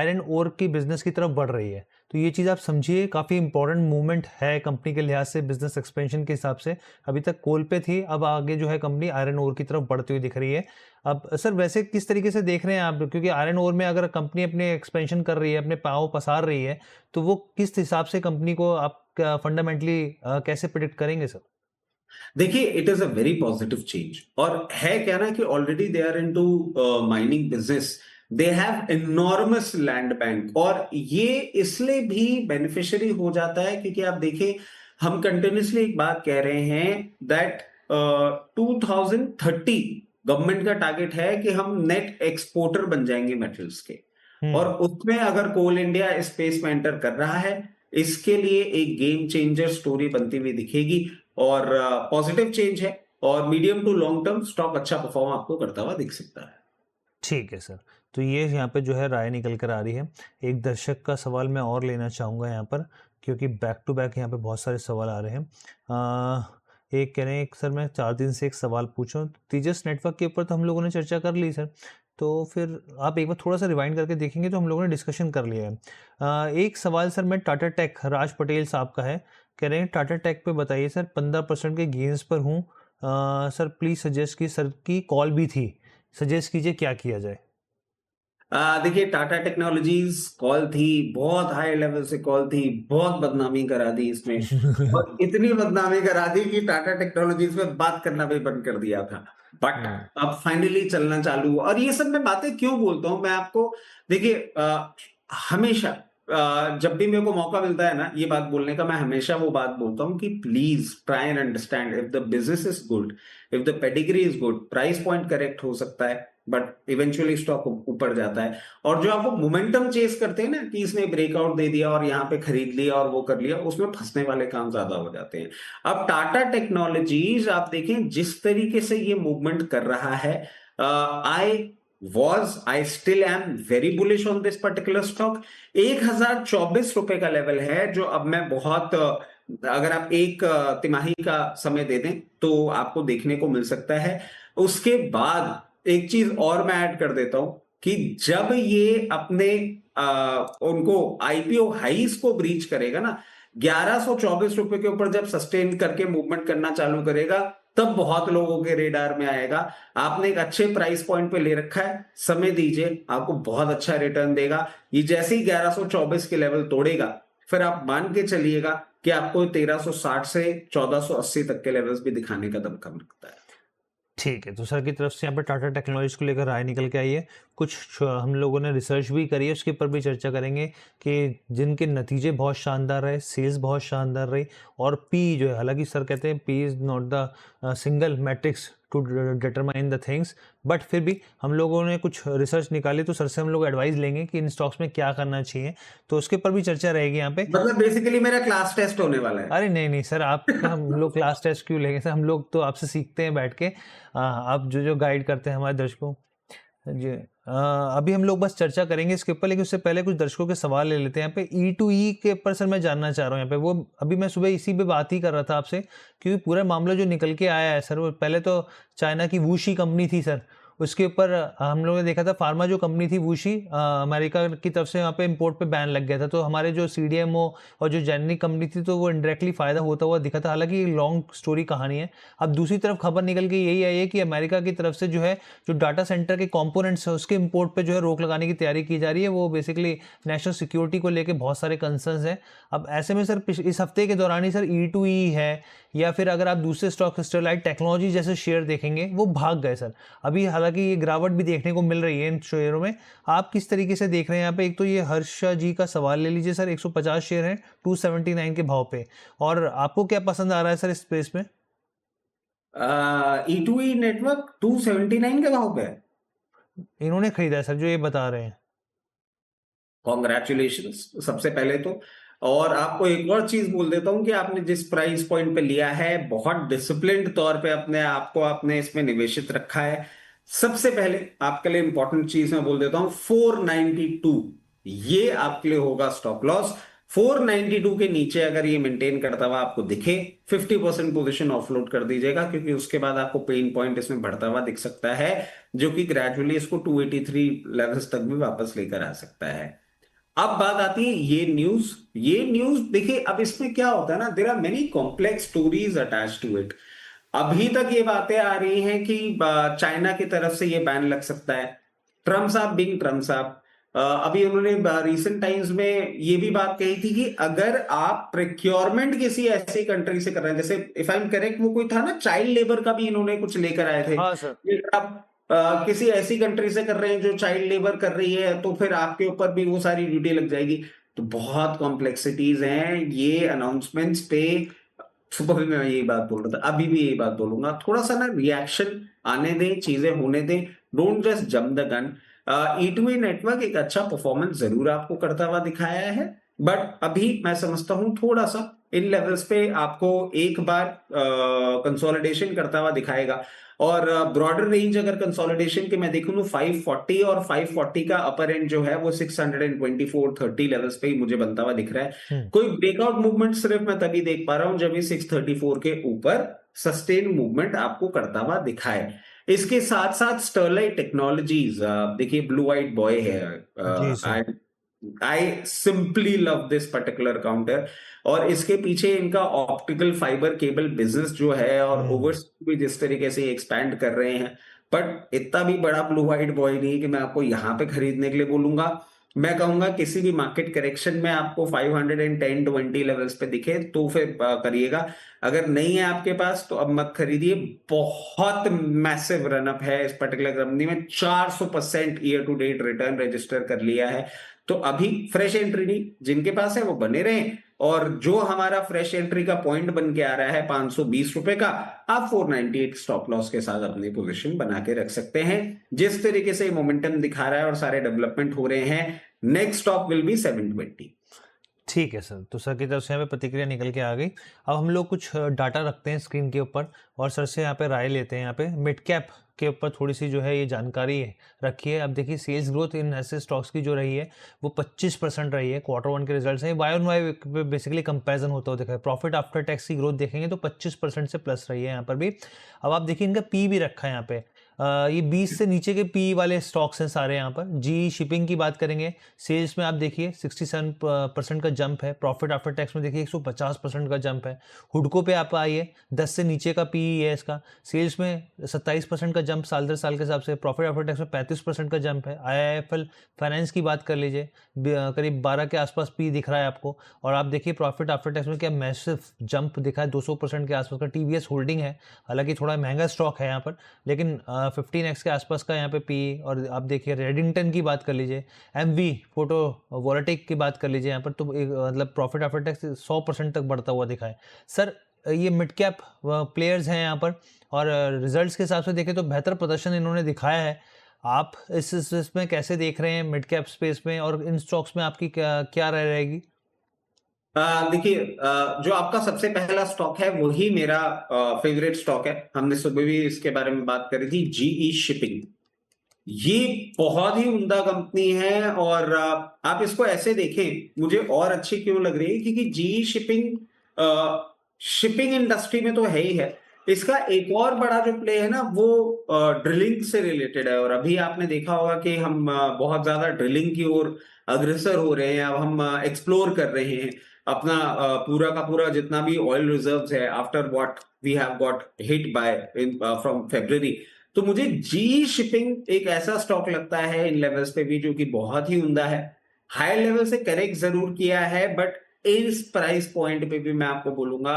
Iron ore की business की तरफ बढ़ रही है। तो ये चीज़ आप समझिए, काफ़ी इंपॉर्टेंट मूवमेंट है कंपनी के लिहाज से, बिजनेस एक्सपेंशन के हिसाब से। अभी तक कोल पे थी, अब आगे जो है कंपनी आयरन ओर की तरफ बढ़ती हुई दिख रही है। अब सर वैसे किस तरीके से देख रहे हैं आप, क्योंकि आयरन ओर में अगर कंपनी अपने एक्सपेंशन कर रही है, अपने पाँव पसार रही है, तो वो किस हिसाब से कंपनी को आप फंडामेंटली कैसे प्रिडिक्ट करेंगे सर? देखिए, it is a very positive change. और है क्या ना कि already they are into mining business. They have enormous land bank, और ये इसलिए भी बेनिफिशियरी हो जाता है क्योंकि आप देखिए, हम कंटिन्यूसली एक बात कह रहे हैं दैट 2030 गवर्नमेंट का टारगेट है कि हम नेट एक्सपोर्टर बन जाएंगे मेटल्स के। और हुँ। उसमें अगर कोल इंडिया स्पेस में एंटर कर रहा है, इसके लिए एक गेम चेंजर स्टोरी बनती हुई दिखेगी। और पॉजिटिव चेंज है, और medium to long term stock अच्छा परफॉर्म आपको करता हुआ दिख सकता है। ठीक है सर। तो ये यहाँ पे जो है राय निकल कर आ रही है। एक दर्शक का सवाल मैं और लेना चाहूँगा यहाँ पर, क्योंकि बैक टू बैक यहाँ पे बहुत सारे सवाल आ रहे हैं। एक कह रहे हैं, एक सर मैं 4 दिन से एक सवाल पूछूँ, तेजस नेटवर्क के ऊपर तो हम लोगों ने चर्चा कर ली सर। तो फिर आप एक बार थोड़ा-सा रिवाइंड करके देखेंगे तो हम लोगों ने डिस्कशन कर लिया है। एक सवाल सर मैं टाटा टेक राज पटेल साहब का है। कह रहे हैं टाटा टेक पे बताइए सर, 15% के गेन्स पर हूँ। सर प्लीज़ सजेस्ट की सर की कॉल भी थी। सजेस्ट कीजिए क्या किया जाए? देखिए, टाटा टेक्नोलॉजीज कॉल थी, बहुत हाई लेवल से कॉल थी, बहुत बदनामी करा दी इसमें। और इतनी बदनामी करा दी कि टाटा टेक्नोलॉजीज में बात करना भी बंद कर दिया था। बट हुँ, अब फाइनली चलना चालू हुआ। और ये सब मैं बातें क्यों बोलता हूं मैं आपको, देखिए, हमेशा जब भी मेरे को मौका मिलता है ना ये बात बोलने का, मैं हमेशा वो बात बोलता हूँ कि please try and understand, if the business is good, if the pedigree is good, price point correct हो सकता है, बट इवेंचुअली स्टॉक ऊपर जाता है। और जो आप वो मोमेंटम चेस करते हैं ना कि इसने ब्रेकआउट दे दिया और यहाँ पे खरीद लिया और वो कर लिया, उसमें फंसने वाले काम ज्यादा हो जाते हैं। अब टाटा टेक्नोलॉजीज आप देखें जिस तरीके से ये मूवमेंट कर रहा है, I still am very bullish on this particular stock. 1024 रुपए का लेवल है, जो अब मैं बहुत अगर आप एक तिमाही का समय दे दें तो आपको देखने को मिल सकता है। उसके बाद एक चीज और मैं ऐड कर देता हूं कि जब ये अपने उनको आईपीओ हाईस को ब्रीच करेगा ना, 1124 रुपए के ऊपर जब सस्टेन करके मूवमेंट करना चालू करेगा, तब बहुत लोगों के रेडार में आएगा। आपने एक अच्छे प्राइस पॉइंट पे ले रखा है, समय दीजिए, आपको बहुत अच्छा रिटर्न देगा। ये जैसे ही 1124 के लेवल तोड़ेगा, फिर आप मान के चलिएगा कि आपको 1360 से 1480 तक के लेवल्स भी दिखाने का दमखम रखता है। ठीक है। तो सर की तरफ से यहाँ पे टाटा टेक्नोलॉजीज़ को लेकर राय निकल के आई है। कुछ हम लोगों ने रिसर्च भी करी है, उसके ऊपर भी चर्चा करेंगे कि जिनके नतीजे बहुत शानदार रहे, सेल्स बहुत शानदार रही, और पी जो है, हालाँकि सर कहते हैं P is not the single matrix to determine the things, but फिर भी हम लोगों ने कुछ रिसर्च निकाली, तो सर से हम लोग एडवाइस लेंगे कि इन स्टॉक्स में क्या करना चाहिए। तो उसके ऊपर भी चर्चा रहेगी यहाँ पे। मतलब बेसिकली मेरा क्लास टेस्ट होने वाला है। अरे नहीं, नहीं सर, आपका हम लोग क्लास टेस्ट क्यों लेंगे सर? हम लोग तो आपसे सीखते हैं बैठ के। आप जो-जो गाइड करते हैं हमारे दर्शकों। जी। अभी हम लोग बस चर्चा करेंगे इसके ऊपर, लेकिन उससे पहले कुछ दर्शकों के सवाल ले लेते हैं। यहाँ पे ई2ई के ऊपर सर मैं जानना चाह रहा हूँ यहाँ पे। वो अभी मैं सुबह इसी पे बात ही कर रहा था आपसे, क्योंकि पूरा मामला जो निकल के आया है सर, वो पहले तो चाइना की वूशी कंपनी थी सर, उसके ऊपर हम लोगों ने देखा था फार्मा जो कंपनी थी वूशी, अमेरिका की तरफ से वहाँ पे इम्पोर्ट पे बैन लग गया था। तो हमारे जो सीडीएमओ और जो जेनेरिक कंपनी थी, तो वो इनडायरेक्टली फ़ायदा होता हुआ दिखा था। हालाँकि ये लॉन्ग स्टोरी कहानी है। अब दूसरी तरफ खबर निकल के यही आई है कि अमेरिका की तरफ से जो है, जो डाटा सेंटर के कंपोनेंट्स है, उसके इम्पोर्ट पे जो है रोक लगाने की तैयारी की जा रही है। वो बेसिकली नेशनल सिक्योरिटी को लेके बहुत सारे कंसर्न्स हैं। अब ऐसे में सर इस हफ्ते के दौरान ही सर ई2ई है, या फिर अगर आप दूसरे स्टॉक स्टरलाइट टेक्नोलॉजी जैसे शेयर देखेंगे, वो भाग गए सर। अभी हालाँकि ये गिरावट भी देखने को मिल रही है इन शेयरों में। आप किस तरीके से देख रहे हैं यहाँ पे? एक तो ये हर्षा जी का सवाल ले लीजिए सर, 150 शेयर हैं 279 के भाव पे, और आपको क्या पसंद आ रहा है सर इस स्पेस में? ई2ई नेटवर्क 279 के भाव पे है। इन्होंने खरीदा है सर, जो ये बता रहे हैं। कॉन्ग्रेचुलेशन सबसे पहले तो। और आपको एक और चीज बोल देता हूं कि आपने जिस प्राइस पॉइंट पे लिया है, बहुत डिसिप्लिन्ड तौर पे अपने आप को आपने इसमें निवेशित रखा है। सबसे पहले आपके लिए इंपॉर्टेंट चीज मैं बोल देता हूं, 492 ये आपके लिए होगा स्टॉप लॉस। 492 के नीचे अगर ये मेंटेन करता हुआ आपको दिखे, 50% पोजीशन ऑफलोड कर दीजिएगा, क्योंकि उसके बाद आपको पेन पॉइंट इसमें बढ़ता हुआ दिख सकता है, जो कि ग्रेजुअली इसको 283 लेवल्स तक भी वापस लेकर आ सकता है। अब बात आती है ये न्यूज देखिए, अब इसमें क्या होता है ना, there are many complex stories attach to it. अभी तक ये बातें आ रही हैं कि चाइना की तरफ से ये बैन लग सकता है। ट्रम्प साहब बिंग ट्रम्प साहब, अभी उन्होंने रिसेंट टाइम्स में ये भी बात कही थी कि अगर आप प्रिक्योरमेंट किसी ऐसी कंट्री से कर रहे हैं, जैसे इफ आई एम करेक्ट वो कोई था ना, चाइल्ड लेबर का भी इन्होंने कुछ लेकर आए थे हाँ सर। कि आप किसी ऐसी कंट्री से कर रहे हैं जो चाइल्ड लेबर कर रही है, तो फिर आपके ऊपर भी वो सारी ड्यूटी लग जाएगी। तो बहुत कॉम्प्लेक्सिटीज हैं ये अनाउंसमेंट्स पे। सुबह भी मैं यही बात बोल रहा था, अभी भी यही बात बोलूंगा, थोड़ा सा ना रिएक्शन आने दें, चीजें होने दें, don't just jump the gun. E2E network एक अच्छा परफॉर्मेंस जरूर आपको करता हुआ दिखाया है, बट अभी मैं समझता हूं थोड़ा सा इन लेवल्स पे आपको एक बार कंसोलिडेशन करता हुआ दिखाएगा। और ब्रॉडर रेंज अगर कंसोलिडेशन के मैं देखूं तो 540 और 540 का अपर एंड जो है वो 624-30 लेवल्स पे ही मुझे बनता हुआ दिख रहा है। कोई ब्रेकआउट मूवमेंट सिर्फ मैं तभी देख पा रहा हूं जब ये 634 के ऊपर सस्टेन मूवमेंट आपको करता हुआ दिखाए। इसके साथ साथ स्टरलाइट टेक्नोलॉजीज, देखिए ब्लू व्हाइट बॉय है, जी sir. I I simply love this particular counter. और इसके पीछे इनका ऑप्टिकल फाइबर केबल बिजनेस जो है, और ओवरसीज भी जिस तरीके से एक्सपैंड कर रहे हैं, बट इतना भी बड़ा ब्लू व्हाइट बॉय नहीं है कि मैं आपको यहां पे खरीदने के लिए बोलूंगा। मैं कहूंगा किसी भी मार्केट करेक्शन में आपको 510-20 लेवल्स पे दिखे तो फिर करिएगा। अगर नहीं है आपके पास तो अब मत खरीदिए। बहुत मैसिव रनअप है इस पर्टिकुलर कंपनी में, 400% year to date return register कर लिया है। तो अभी फ्रेश एंट्री नहीं, जिनके पास है वो बने रहें। और जो हमारा फ्रेश एंट्री का पॉइंट बन के आ रहा है 520 रुपए का, आप 498 स्टॉप लॉस के साथ अपनी पोजीशन बना के रख सकते हैं। जिस तरीके से मोमेंटम दिखा रहा है और सारे डेवलपमेंट हो रहे हैं, नेक्स्ट स्टॉप विल बी 720। ठीक है सर, तो सर की तरफ से यहाँ पे प्रतिक्रिया निकल के आ गई। अब हम लोग कुछ डाटा रखते हैं स्क्रीन के ऊपर और सर से यहाँ पे राय लेते हैं। यहाँ पे मिड कैप के ऊपर थोड़ी सी जो है ये जानकारी है रखी है। अब देखिए सेल्स ग्रोथ इन ऐसे स्टॉक्स की जो रही है वो 25% रही है। Q1 के रिजल्ट्स हैं, Y on Y basically comparison होता हुआ दिखा है। प्रॉफिट आफ्टर टैक्स की ग्रोथ देखेंगे तो 25% से प्लस रही है यहाँ पर भी। अब आप देखिए इनका पी भी रखा है यहाँ पे। ये 20 से नीचे के पी वाले स्टॉक्स हैं सारे यहाँ पर। जी शिपिंग की बात करेंगे, सेल्स में आप देखिए 67% का जंप है। प्रॉफिट आफ्टर टैक्स में देखिए 150% का जंप है। हुडको पे आप आइए, 10 से नीचे का पी है इसका। सेल्स में 27% का जंप साल दर साल के हिसाब से। प्रॉफिट आफ्टर टैक्स में 35% का जंप है। IIFL फाइनेंस की बात कर लीजिए, करीब 12 के आसपास पी दिख रहा है आपको। और आप देखिए प्रॉफिट आफ्टर टैक्स में क्या मैसिव जंप दिखा है, 200% के आसपास का। TVS होल्डिंग है, हालांकि थोड़ा महंगा स्टॉक है यहाँ पर, लेकिन 15x के आसपास का यहाँ पे पी। और आप देखिए रेडिंगटन की बात कर लीजिए, MV फोटो वोल्टेक की बात कर लीजिए यहाँ पर, तो मतलब प्रॉफिट आफ्टर टैक्स 100% तक बढ़ता हुआ दिखा है। सर ये मिड कैप प्लेयर्स हैं यहाँ पर, और रिजल्ट्स के हिसाब से देखें तो बेहतर प्रदर्शन इन्होंने दिखाया है। आप इसमें कैसे देख रहे हैं मिड कैप स्पेस में, और इन स्टॉक्स में आपकी क्या क्या राय रहेगी? देखिए, जो आपका सबसे पहला स्टॉक है वही मेरा फेवरेट स्टॉक है। हमने सुबह भी इसके बारे में बात करी थी, GE शिपिंग। ये बहुत ही उम्दा कंपनी है, और आप इसको ऐसे देखें, मुझे और अच्छी क्यों लग रही है क्योंकि GE शिपिंग शिपिंग इंडस्ट्री में तो है ही है। इसका एक और बड़ा जो प्ले है ना वो ड्रिलिंग से रिलेटेड है। और अभी आपने देखा होगा कि हम बहुत ज्यादा ड्रिलिंग की ओर अग्रसर हो रहे हैं। अब हम एक्सप्लोर कर रहे हैं अपना पूरा का पूरा जितना भी ऑयल रिजर्व्स है, after what we have got hit by in from February। तो मुझे जी शिपिंग एक ऐसा स्टॉक लगता है इन लेवल्स पे भी जो कि बहुत ही उम्दा है। हाई लेवल से करेक्ट जरूर किया है, बट इस प्राइस पॉइंट पे भी मैं आपको बोलूंगा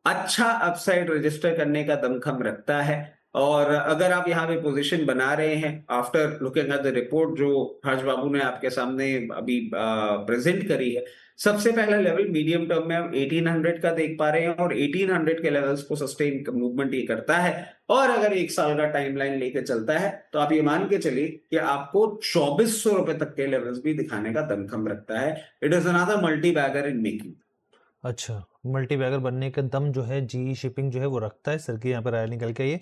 अच्छा अपसाइड रजिस्टर करने का दमखम रखता है। और अगर आप यहाँ पे पोजीशन बना रहे हैं after looking at the report जो हर्ष बाबू ने आपके सामने अभी प्रेजेंट करी है, सबसे पहला लेवल मीडियम टर्म में हम 1800 का देख पा रहे हैं, और 1800 के लेवल्स को सस्टेन मूवमेंट ये करता है। और अगर एक साल का टाइमलाइन लेके चलता है तो आप ये मान के चलिए कि आपको 2400 रुपए तक के लेवल्स भी दिखाने का दमखम रखता है। It is another multi bagger in making. अच्छा, मल्टी बैगर बनने का दम जो है जी शिपिंग जो है वो रखता है। सर की यहाँ पर राय निकल के ये